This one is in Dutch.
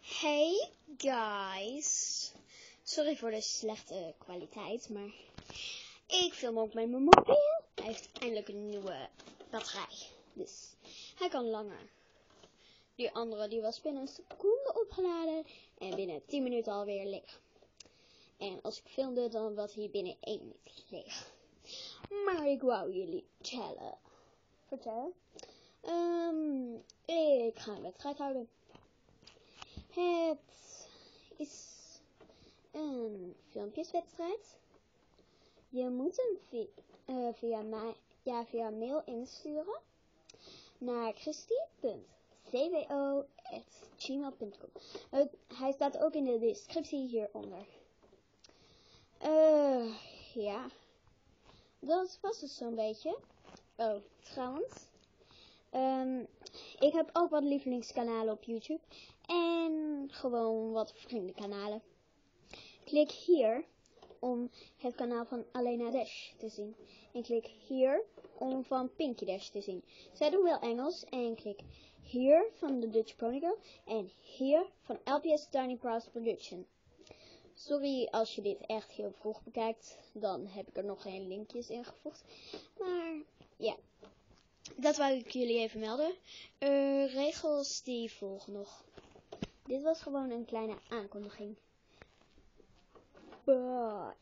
Hey guys, sorry voor de slechte kwaliteit, maar ik film ook met mijn mobiel. Hij heeft eindelijk een nieuwe batterij, dus hij kan langer. Die andere die was binnen een seconde opgeladen en binnen 10 minuten alweer leeg. En als ik filmde dan was hij binnen 1 minuut leeg. Maar ik wou jullie vertellen. Ik ga een wedstrijd houden. Het is een filmpjeswedstrijd. Je moet hem via mail insturen naar christy.cbo@gmail.com. Hij staat ook in de descriptie hieronder. Ja, dat was het zo'n beetje. Oh, trouwens. Ik heb ook wat lievelingskanalen op YouTube. En gewoon wat vriendenkanalen. Klik hier om het kanaal van Alena Dash te zien. En klik hier om van Pinky Dash te zien. Zij doen wel Engels. En klik hier van de Dutch Pony Girl. En hier van LPS Tiny Proud Production. Sorry als je dit echt heel vroeg bekijkt. Dan heb ik er nog geen linkjes in gevoegd. Maar ja. Dat wou ik jullie even melden. Regels die volgen nog. Dit was gewoon een kleine aankondiging. Bye.